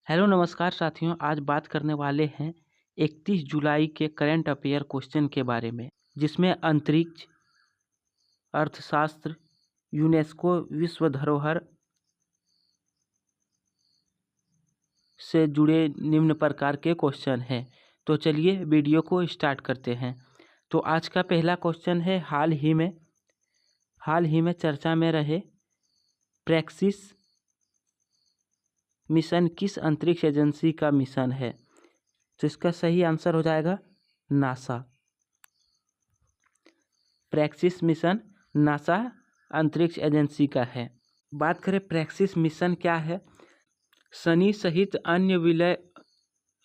Hello नमस्कार साथियों। आज बात करने वाले हैं 31 जुलाई के करंट अफेयर क्वेश्चन के बारे में, जिसमें अंतरिक्ष, अर्थशास्त्र, यूनेस्को विश्व धरोहर से जुड़े निम्न प्रकार के क्वेश्चन हैं। तो चलिए वीडियो को स्टार्ट करते हैं। तो आज का पहला क्वेश्चन है, हाल ही में चर्चा में रहे प्रैक्सिस मिशन किस अंतरिक्ष एजेंसी का मिशन है? तो इसका सही आंसर हो जाएगा नासा। प्रैक्सिस मिशन नासा अंतरिक्ष एजेंसी का है। बात करें प्रैक्सिस मिशन क्या है? शनि सहित अन्य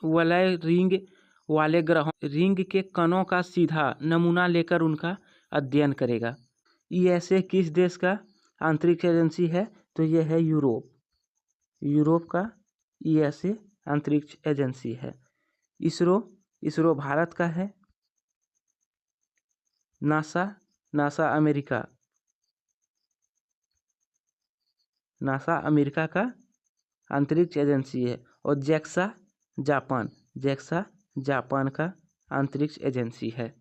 वलय रिंग वाले ग्रहों रिंग के कणों का सीधा नमूना लेकर उनका अध्ययन करेगा। ये ऐसे किस देश का अंतरिक्ष एजेंसी है? तो यह है यूरोप का ये ऐसे अंतरिक्ष एजेंसी है। इसरो भारत का है। नासा अमेरिका का अंतरिक्ष एजेंसी है। और जेक्सा जापान का अंतरिक्ष एजेंसी है।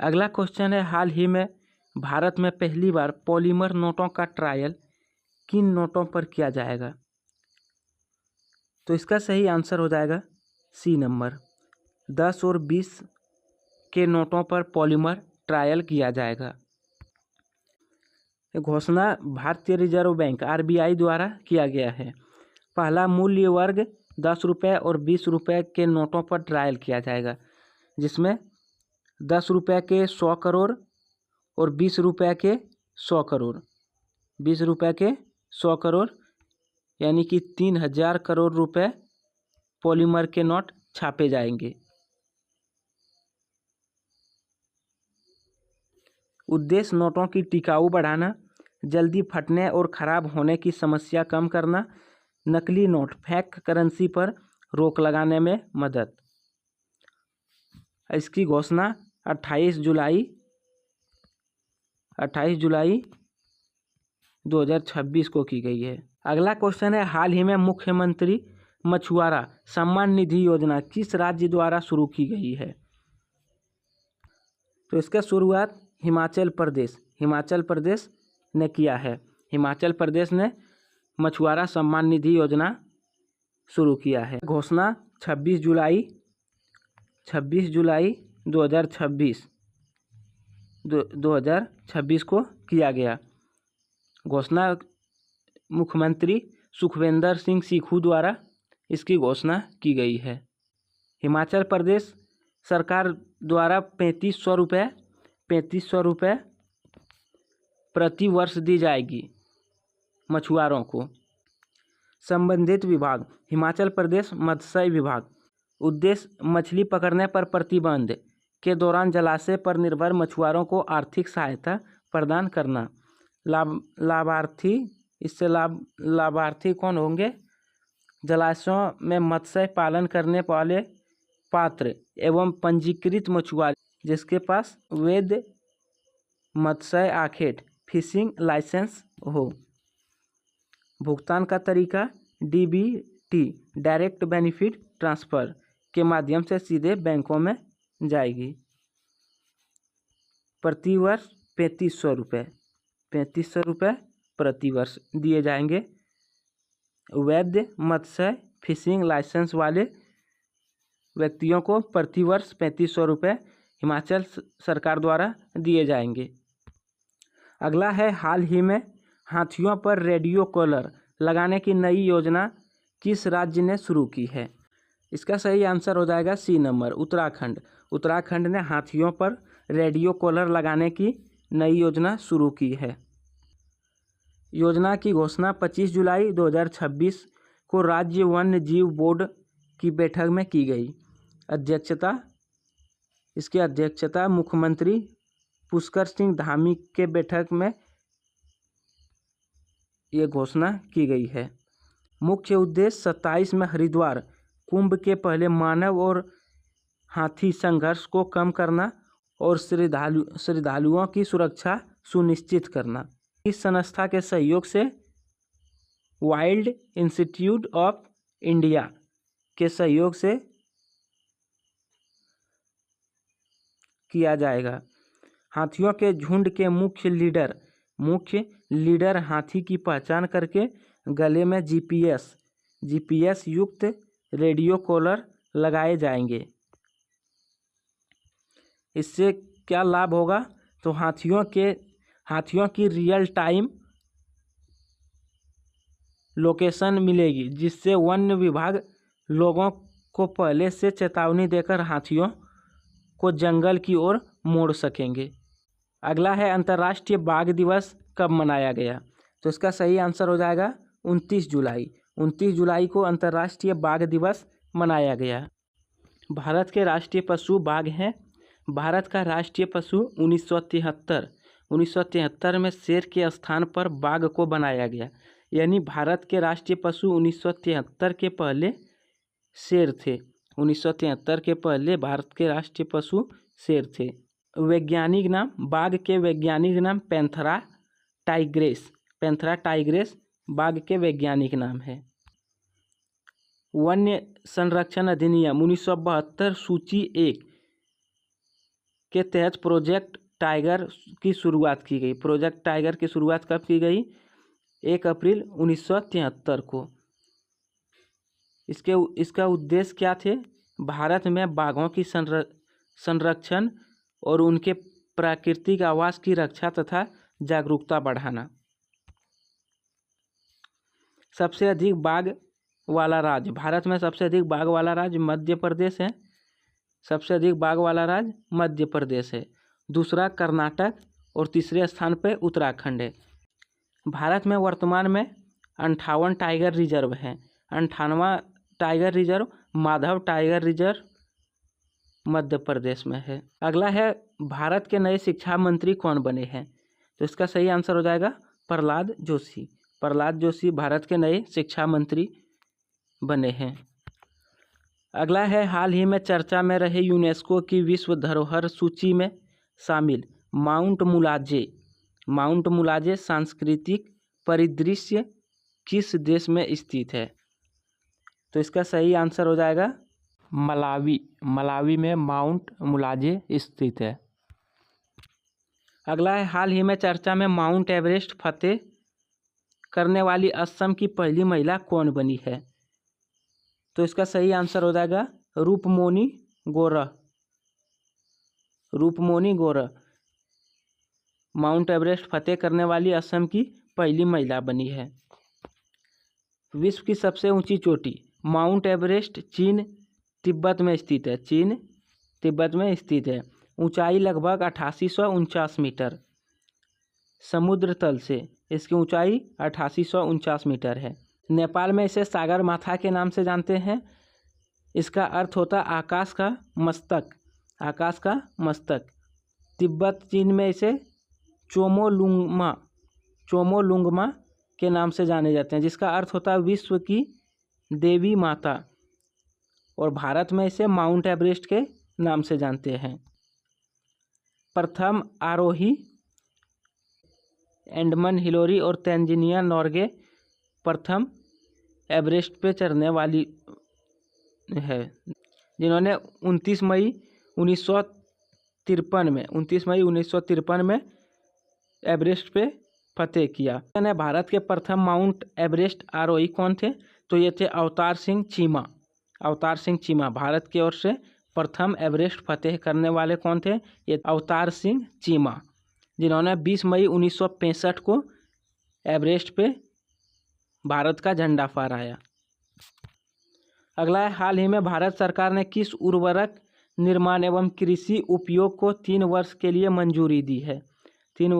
अगला क्वेश्चन है, हाल ही में भारत में पहली बार पॉलीमर नोटों का ट्रायल किन नोटों पर किया जाएगा? तो इसका सही आंसर हो जाएगा सी नंबर। 10 और 20 के नोटों पर पॉलीमर ट्रायल किया जाएगा। घोषणा भारतीय रिजर्व बैंक आरबीआई द्वारा किया गया है। पहला मूल्य वर्ग 10 रुपये और 20 रुपये के नोटों पर ट्रायल किया जाएगा, जिसमें 10 रुपये के 100 करोड़ और 20 रुपये के 100 करोड़ 20 रुपये के 100 करोड़ यानी कि 3000 करोड़ रुपए पॉलीमर के नोट छापे जाएंगे। उद्देश्य नोटों की टिकाऊ बढ़ाना, जल्दी फटने और ख़राब होने की समस्या कम करना, नकली नोट फेक करेंसी पर रोक लगाने में मदद। इसकी घोषणा 28 जुलाई 2026 को की गई है। अगला क्वेश्चन है, हाल ही में मुख्यमंत्री मछुआरा सम्मान निधि योजना किस राज्य द्वारा शुरू की गई है? तो इसका शुरुआत हिमाचल प्रदेश ने किया है। हिमाचल प्रदेश ने मछुआरा सम्मान निधि योजना शुरू किया है। घोषणा 26 जुलाई 2026 को किया गया। घोषणा मुख्यमंत्री सुखविंदर सिंह सुक्खू द्वारा इसकी घोषणा की गई है। हिमाचल प्रदेश सरकार द्वारा 3500 रुपये प्रति वर्ष दी जाएगी मछुआरों को। संबंधित विभाग हिमाचल प्रदेश मत्स्य विभाग। उद्देश्य मछली पकड़ने पर प्रतिबंध के दौरान जलाशय पर निर्भर मछुआरों को आर्थिक सहायता प्रदान करना। लाभार्थी कौन होंगे? जलाशयों में मत्स्य पालन करने वाले पात्र एवं पंजीकृत मछुआरे जिसके पास वैध मत्स्य आखेट फिशिंग लाइसेंस हो। भुगतान का तरीका डीबीटी डायरेक्ट बेनिफिट ट्रांसफ़र के माध्यम से सीधे बैंकों में जाएगी। प्रतिवर्ष 3500 रुपये प्रति वर्ष दिए जाएंगे। वैध मत्स्य फिशिंग लाइसेंस वाले व्यक्तियों को प्रतिवर्ष 3500 रुपये हिमाचल सरकार द्वारा दिए जाएंगे। अगला है, हाल ही में हाथियों पर रेडियो कॉलर लगाने की नई योजना किस राज्य ने शुरू की है? इसका सही आंसर हो जाएगा सी नंबर, उत्तराखंड ने हाथियों पर रेडियो कॉलर लगाने की नई योजना शुरू की है। योजना की घोषणा 25 जुलाई 2026 को राज्य वन्य जीव बोर्ड की बैठक में की गई। इसकी अध्यक्षता मुख्यमंत्री पुष्कर सिंह धामी के बैठक में ये घोषणा की गई है। मुख्य उद्देश्य 27 में हरिद्वार कुंभ के पहले मानव और हाथी संघर्ष को कम करना और श्रद्धालुओं की सुरक्षा सुनिश्चित करना। इस संस्था के सहयोग से वाइल्ड इंस्टीट्यूट ऑफ इंडिया के सहयोग से किया जाएगा। हाथियों के झुंड के मुख्य लीडर हाथी की पहचान करके गले में जीपीएस युक्त रेडियो कॉलर लगाए जाएंगे। इससे क्या लाभ होगा? तो हाथियों की रियल टाइम लोकेशन मिलेगी, जिससे वन विभाग लोगों को पहले से चेतावनी देकर हाथियों को जंगल की ओर मोड़ सकेंगे। अगला है अंतर्राष्ट्रीय बाघ दिवस कब मनाया गया? तो इसका सही आंसर हो जाएगा 29 जुलाई। 29 जुलाई को अंतर्राष्ट्रीय बाघ दिवस मनाया गया। भारत के राष्ट्रीय पशु बाघ हैं। भारत का राष्ट्रीय पशु 1973 में शेर के स्थान पर बाघ को बनाया गया। यानी भारत के राष्ट्रीय पशु 1973 के पहले शेर थे। 1973 के पहले भारत के राष्ट्रीय पशु शेर थे। वैज्ञानिक नाम बाघ के वैज्ञानिक नाम पैंथेरा टाइग्रेस बाघ के वैज्ञानिक नाम है। वन्य संरक्षण अधिनियम 1972 सूची 1 के तहत प्रोजेक्ट टाइगर की शुरुआत की गई। प्रोजेक्ट टाइगर की शुरुआत कब की गई? 1 अप्रैल 1973 को। इसका उद्देश्य क्या थे? भारत में बाघों की संरक्षण और उनके प्राकृतिक आवास की रक्षा तथा जागरूकता बढ़ाना। सबसे अधिक बाघ वाला राज्य, भारत में सबसे अधिक बाघ वाला राज्य मध्य प्रदेश है। सबसे अधिक बाघ वाला राज्य मध्य प्रदेश है। दूसरा कर्नाटक और तीसरे स्थान पर उत्तराखंड है। भारत में वर्तमान में 58 टाइगर रिजर्व हैं। 58वां tiger reserve Madhav tiger reserve Madhya Pradesh में है। अगला है भारत के नए शिक्षा मंत्री कौन बने हैं? तो इसका सही आंसर हो जाएगा प्रहलाद जोशी। प्रहलाद जोशी भारत के नए शिक्षा मंत्री बने हैं। अगला है हाल ही में चर्चा में रहे यूनेस्को की विश्व धरोहर सूची में शामिल माउंट मुलाजे सांस्कृतिक परिदृश्य किस देश में स्थित है? तो इसका सही आंसर हो जाएगा मलावी में माउंट मुलाजे स्थित है। अगला है हाल ही में चर्चा में माउंट एवरेस्ट फतेह करने वाली असम की पहली महिला कौन बनी है? तो इसका सही आंसर हो जाएगा रूपमोनी गौरव माउंट एवरेस्ट फतेह करने वाली असम की पहली महिला बनी है। विश्व की सबसे ऊंची चोटी माउंट एवरेस्ट चीन तिब्बत में स्थित है। ऊंचाई लगभग 8849 मीटर समुद्र तल से इसकी ऊंचाई 8849 मीटर है। नेपाल में इसे सागर माथा के नाम से जानते हैं। इसका अर्थ होता आकाश का मस्तक। तिब्बत चीन में इसे चोमोलुंगमा के नाम से जाने जाते हैं, जिसका अर्थ होता है विश्व की देवी माता। और भारत में इसे माउंट एवरेस्ट के नाम से जानते हैं। प्रथम आरोही एडमंड हिलेरी और तंजानिया नोर्गे प्रथम एवरेस्ट पे चढ़ने वाली है, जिन्होंने 29 मई 1953 में एवरेस्ट पे फतेह किया। भारत के प्रथम माउंट एवरेस्ट आरोही कौन थे? तो ये थे अवतार सिंह चीमा। भारत की ओर से प्रथम एवरेस्ट फतेह करने वाले कौन थे? ये अवतार सिंह चीमा, जिन्होंने 20 मई 1965 को एवरेस्ट पे भारत का झंडा फहराया। अगला है हाल ही में भारत सरकार ने किस उर्वरक निर्माण एवं कृषि उपयोग को 3 वर्ष के लिए मंजूरी दी है? 3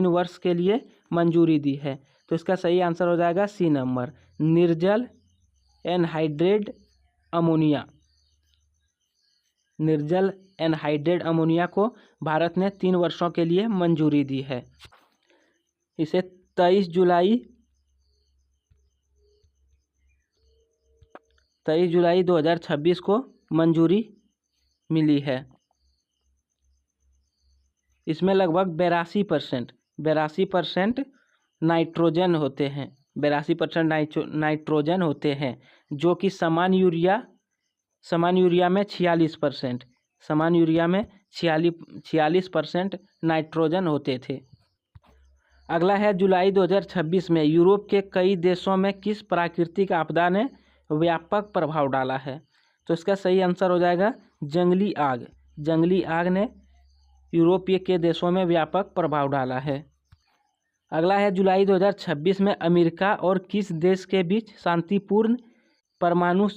वर्ष के लिए मंजूरी दी है। तो इसका सही आंसर हो जाएगा सी नंबर निर्जल एनहाइड्रेट अमोनिया को भारत ने 3 वर्षों के लिए मंजूरी दी है। इसे 23 जुलाई 2026 को मंजूरी मिली है। इसमें लगभग 82% नाइट्रोजन होते हैं। 82% नाइट्रोजन होते हैं, जो कि समान यूरिया में 46%, समान यूरिया में 46% नाइट्रोजन होते थे। अगला है जुलाई 2026 में यूरोप के कई देशों में किस प्राकृतिक आपदा ने व्यापक प्रभाव डाला है? तो इसका सही आंसर हो जाएगा जंगली आग। जंगली आग ने यूरोपीय के देशों में व्यापक प्रभाव डाला है। अगला है जुलाई 2026 में अमेरिका और किस देश के बीच शांतिपूर्ण परमाणु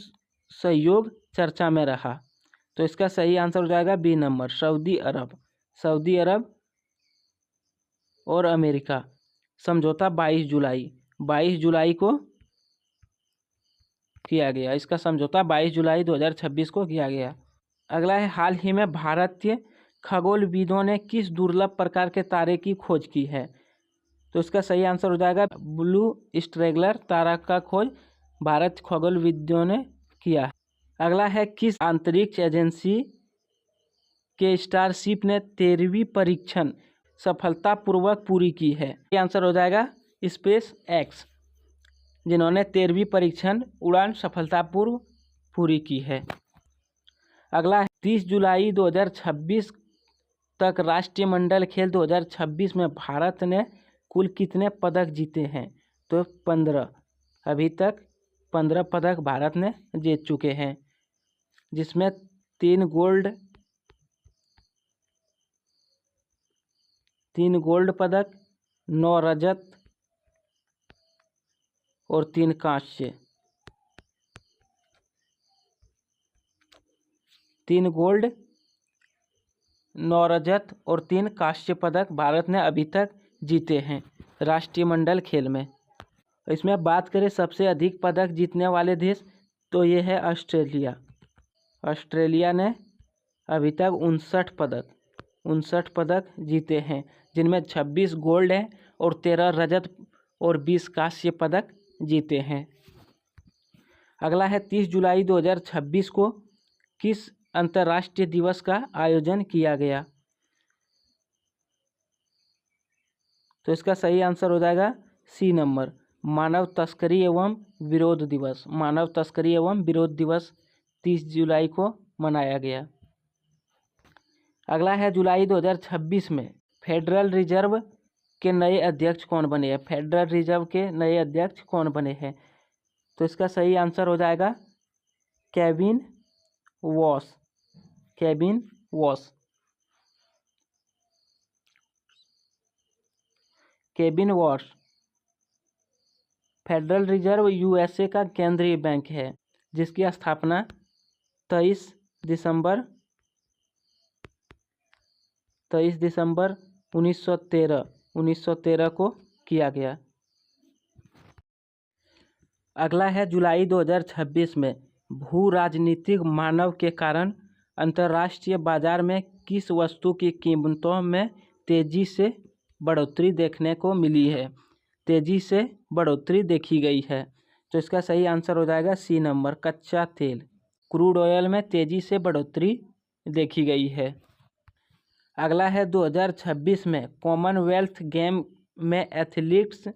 सहयोग चर्चा में रहा? तो इसका सही आंसर हो जाएगा बी नंबर, सऊदी अरब। सऊदी अरब और अमेरिका समझौता 22 जुलाई को किया गया। इसका समझौता 22 जुलाई 2026 को किया गया। अगला है हाल ही में भारतीय खगोलविदों ने किस दुर्लभ प्रकार के तारे की खोज की है? तो इसका सही आंसर हो जाएगा ब्लू स्ट्रेगलर तारा का खोज भारत खगोलविदों ने किया है। अगला है किस अंतरिक्ष एजेंसी के स्टारशिप ने 13वीं परीक्षण सफलतापूर्वक पूरी की है? ये आंसर हो जाएगा स्पेस एक्स, जिन्होंने 13वीं परीक्षण उड़ान सफलतापूर्व पूरी की है। अगला है 30 जुलाई 2026 तक राष्ट्रमंडल खेल 2026 में भारत ने कुल कितने पदक जीते हैं? तो 15। अभी तक 15 पदक भारत ने जीत चुके हैं, जिसमें 3 गोल्ड पदक, 9 रजत और 3 कांस्य। 3 गोल्ड, 9 रजत और 3 कांस्य पदक भारत ने अभी तक जीते हैं राष्ट्रमंडल खेल में। इसमें बात करें सबसे अधिक पदक जीतने वाले देश, तो ये है ऑस्ट्रेलिया। ऑस्ट्रेलिया ने अभी तक 59 पदक जीते हैं, जिनमें 26 गोल्ड हैं और 13 रजत और 20 कांस्य पदक जीते हैं। अगला है 30 जुलाई 2026 को किस अंतर्राष्ट्रीय दिवस का आयोजन किया गया? तो इसका सही आंसर हो जाएगा सी नंबर, मानव तस्करी एवं विरोध दिवस। मानव तस्करी एवं विरोध दिवस 30 जुलाई को मनाया गया। अगला है जुलाई 2026 में फेडरल रिजर्व के नए अध्यक्ष कौन बने हैं? फेडरल रिजर्व के नए अध्यक्ष कौन बने हैं? तो इसका सही आंसर हो जाएगा Kevin wash. Kevin wash. Kevin wash. Federal reserve USA का केंद्रीय बैंक है, जिसकी स्थापना 23 दिसंबर 1913 को किया गया। अगला है जुलाई 2026 में भू राजनीतिक मानव के कारण अंतर्राष्ट्रीय बाजार में किस वस्तु की कीमतों में तेजी से बढ़ोतरी देखने को मिली है? तेजी से बढ़ोतरी देखी गई है। तो इसका सही आंसर हो जाएगा सी नंबर, कच्चा तेल। क्रूड ऑयल में तेजी से बढ़ोतरी देखी गई है। अगला है 2026 में कॉमनवेल्थ गेम में एथलीट्स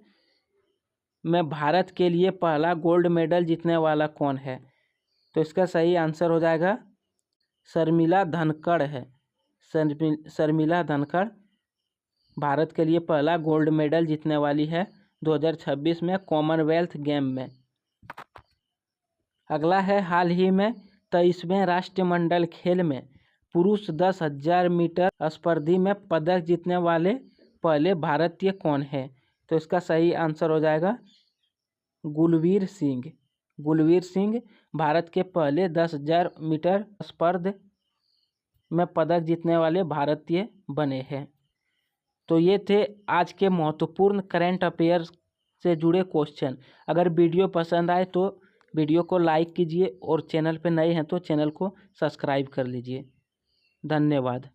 में भारत के लिए पहला गोल्ड मेडल जीतने वाला कौन है? तो इसका सही आंसर हो जाएगा शर्मिला धनखड़ है। शर्मिला धनखड़ भारत के लिए पहला गोल्ड मेडल जीतने वाली है 2026 में कॉमनवेल्थ गेम में। अगला है हाल ही में 23वें राष्ट्रमंडल खेल में पुरुष 10,000 मीटर स्पर्धा में पदक जीतने वाले पहले भारतीय कौन है? तो इसका सही आंसर हो जाएगा गुलवीर सिंह। गुलवीर सिंह भारत के पहले 10,000 मीटर स्पर्धा में पदक जीतने वाले भारतीय बने हैं। तो ये थे आज के महत्वपूर्ण करंट अफेयर्स से जुड़े क्वेश्चन। अगर वीडियो पसंद आए तो वीडियो को लाइक कीजिए और चैनल पर नए हैं तो चैनल को सब्सक्राइब कर लीजिए। धन्यवाद।